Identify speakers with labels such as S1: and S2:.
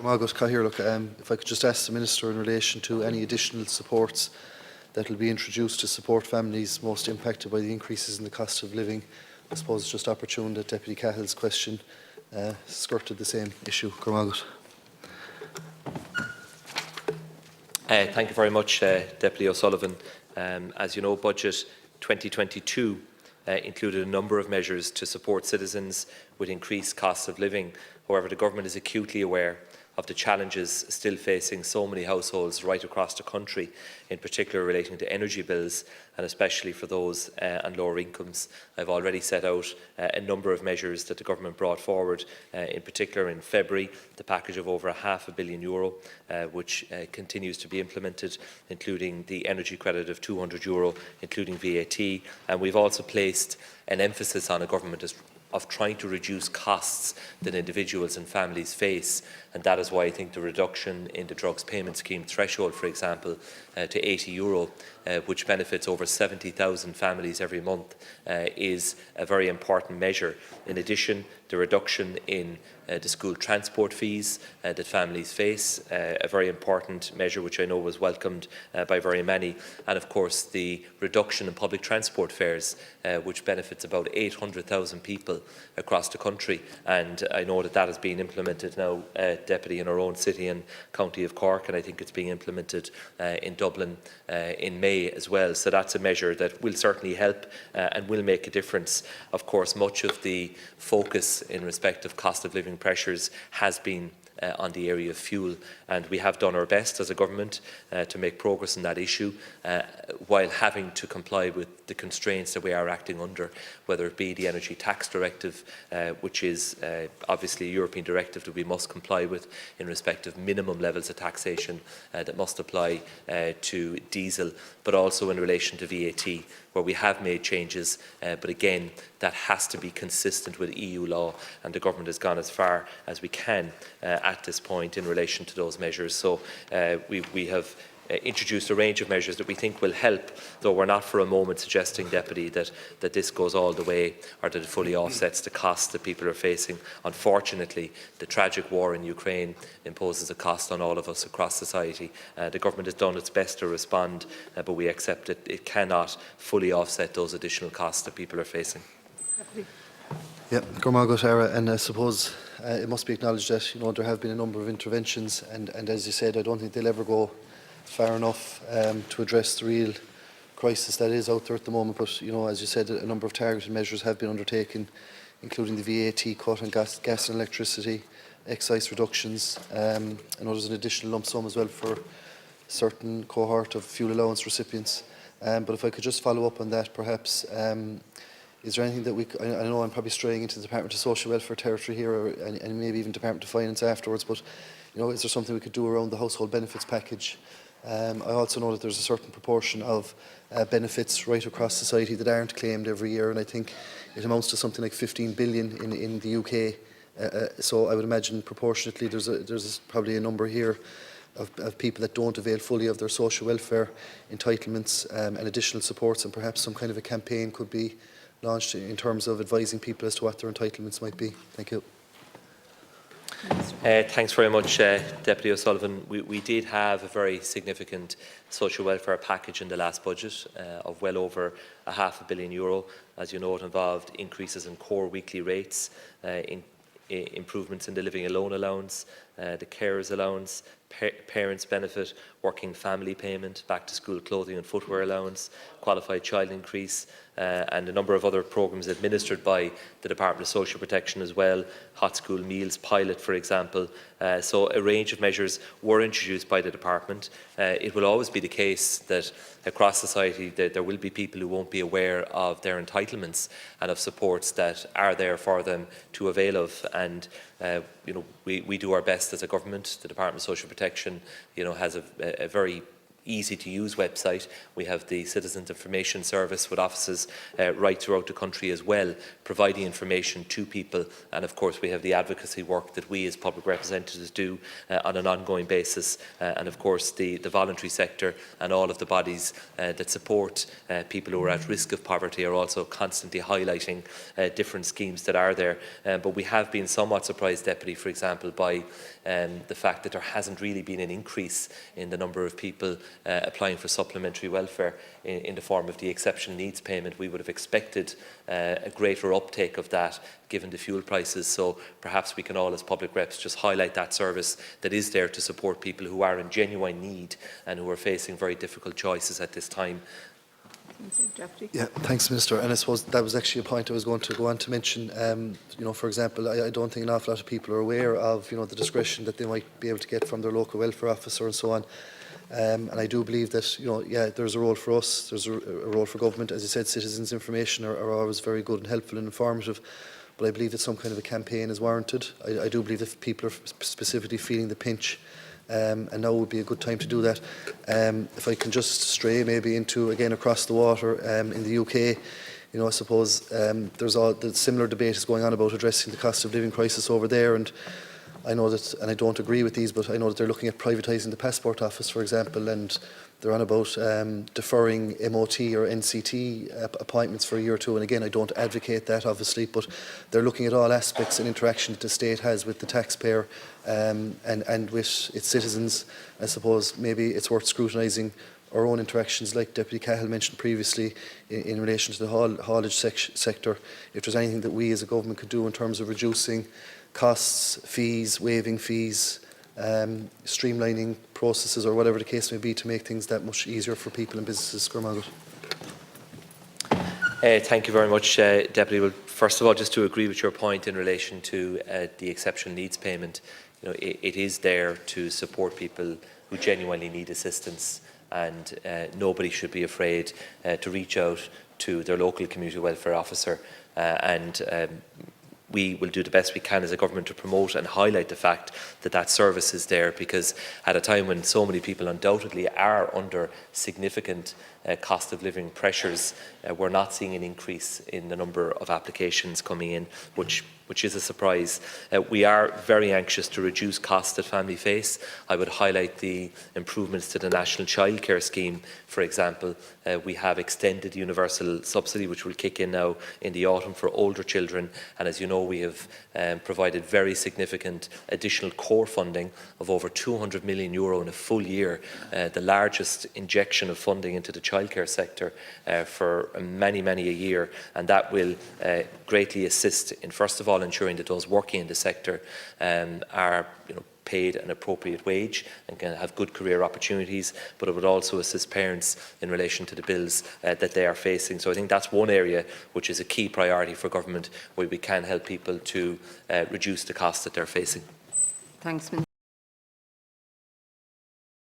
S1: Margaret Cahir, look, if I could just ask the Minister in relation to any additional supports that will be introduced to support families most impacted by the increases in the cost of living. I suppose it's just opportune that Deputy Cahill's question skirted the same issue. Margaret.
S2: Thank you very much, Deputy O'Sullivan. As you know, Budget 2022 included a number of measures to support citizens with increased costs of living. However, the Government is acutely aware of the challenges still facing so many households right across the country, in particular relating to energy bills, and especially for those on lower incomes. I've already set out a number of measures that the Government brought forward, in particular in February, the package of over €500 million, which continues to be implemented, including the energy credit of €200, including VAT. And we've also placed an emphasis on a Government of trying to reduce costs that individuals and families face, and that is why I think the reduction in the drugs payment scheme threshold, for example, to €80, which benefits over 70,000 families every month, is a very important measure. In addition, the reduction in the school transport fees that families face, a very important measure which I know was welcomed by very many, and of course the reduction in public transport fares, which benefits about 800,000 people across the country. And I know that that has been implemented now, Deputy, in our own city and county of Cork, and I think it's being implemented in Dublin in May as well. So that's a measure that will certainly help and will make a difference. Of course, much of the focus in respect of cost of living pressures has been on the area of fuel, and we have done our best as a government to make progress in that issue, while having to comply with the constraints that we are acting under, whether it be the Energy Tax Directive, which is obviously a European directive that we must comply with in respect of minimum levels of taxation that must apply to diesel, but also in relation to VAT, where we have made changes, but again, that has to be consistent with EU law, and the Government has gone as far as we can at this point in relation to those measures. So we have introduced a range of measures that we think will help, though we're not for a moment suggesting, Deputy, that this goes all the way or that it fully offsets the costs that people are facing. Unfortunately, the tragic war in Ukraine imposes a cost on all of us across society. The Government has done its best to respond, but we accept that it cannot fully offset those additional costs that people are facing.
S1: Yeah, and I suppose it must be acknowledged that there have been a number of interventions, and as you said, I don't think they'll ever go far enough to address the real crisis that is out there at the moment. But as you said, a number of targeted measures have been undertaken, including the VAT cut on gas and electricity, excise reductions. I know there's an additional lump sum as well for a certain cohort of fuel allowance recipients. But if I could just follow up on that, perhaps. Is there anything that I know I'm probably straying into the Department of Social Welfare territory here, and maybe even Department of Finance afterwards, but is there something we could do around the household benefits package? I also know that there's a certain proportion of benefits right across society that aren't claimed every year, and I think it amounts to something like 15 billion in the UK. So I would imagine proportionately there's probably a number here of people that don't avail fully of their social welfare entitlements and additional supports, and perhaps some kind of a campaign could be launched in terms of advising people as to what their entitlements might be. Thank you.
S2: Thanks very much, Deputy O'Sullivan. We did have a very significant social welfare package in the last budget of well over €500 million. As you know, it involved increases in core weekly rates, improvements in the living alone allowance, the carers allowance, parents benefit, working family payment, back to school clothing and footwear allowance, qualified child increase, and a number of other programmes administered by the Department of Social Protection as well, hot school meals pilot, for example. So a range of measures were introduced by the Department. It will always be the case that across society there will be people who won't be aware of their entitlements and of supports that are there for them to avail of. And we do our best as a government. The Department of Social Protection has a very easy-to-use website. We have the Citizens Information Service with offices right throughout the country as well, providing information to people. And of course, we have the advocacy work that we as public representatives do on an ongoing basis. And of course, the voluntary sector and all of the bodies that support people who are at risk of poverty are also constantly highlighting different schemes that are there. But we have been somewhat surprised, Deputy, for example, by the fact that there hasn't really been an increase in the number of people applying for supplementary welfare in the form of the exceptional needs payment. We would have expected a greater uptake of that given the fuel prices. So perhaps we can all as public reps just highlight that service that is there to support people who are in genuine need and who are facing very difficult choices at this time.
S1: Yeah, thanks, Minister. And I suppose that was actually a point I was going to go on to mention. You know, for example, I don't think an awful lot of people are aware of, you know, the discretion that they might be able to get from their local welfare officer and so on. And I do believe that, you know, yeah, there's a role for us, there's a role for government. As you said, citizens' information are always very good and helpful and informative. But I believe that some kind of a campaign is warranted. I do believe that people are specifically feeling the pinch. And now would be a good time to do that. If I can just stray maybe into, again, across the water in the UK, you know, I suppose there's all the similar debate is going on about addressing the cost of living crisis over there, and I know that, and I don't agree with these, but I know that they're looking at privatising the passport office, for example, and they're on about deferring MOT or NCT appointments for a year or two. And again, I don't advocate that, obviously, but they're looking at all aspects and interaction that the state has with the taxpayer and with its citizens. I suppose maybe it's worth scrutinising our own interactions, like Deputy Cahill mentioned previously, in relation to the haulage sector. If there's anything that we as a government could do in terms of reducing costs, fees, waiving fees, streamlining processes, or whatever the case may be, to make things that much easier for people and businesses.
S2: Thank you very much, Deputy. Well, first of all, just to agree with your point in relation to the exceptional needs payment, you know, it is there to support people who genuinely need assistance, and nobody should be afraid to reach out to their local community welfare officer, we will do the best we can as a government to promote and highlight the fact that that service is there, because at a time when so many people undoubtedly are under significant cost of living pressures, we're not seeing an increase in the number of applications coming in, which is a surprise. We are very anxious to reduce costs that families face. I would highlight the improvements to the National Childcare Scheme, for example. We have extended universal subsidy, which will kick in now in the autumn for older children. And as you know, we have provided very significant additional core funding of over €200 million in a full year, the largest injection of funding into the childcare sector for many a year. And that will greatly assist in, first of all, ensuring that those working in the sector are paid an appropriate wage and can have good career opportunities, but it would also assist parents in relation to the bills that they are facing. So I think that's one area which is a key priority for government, where we can help people to reduce the costs that they're facing.
S3: Thanks,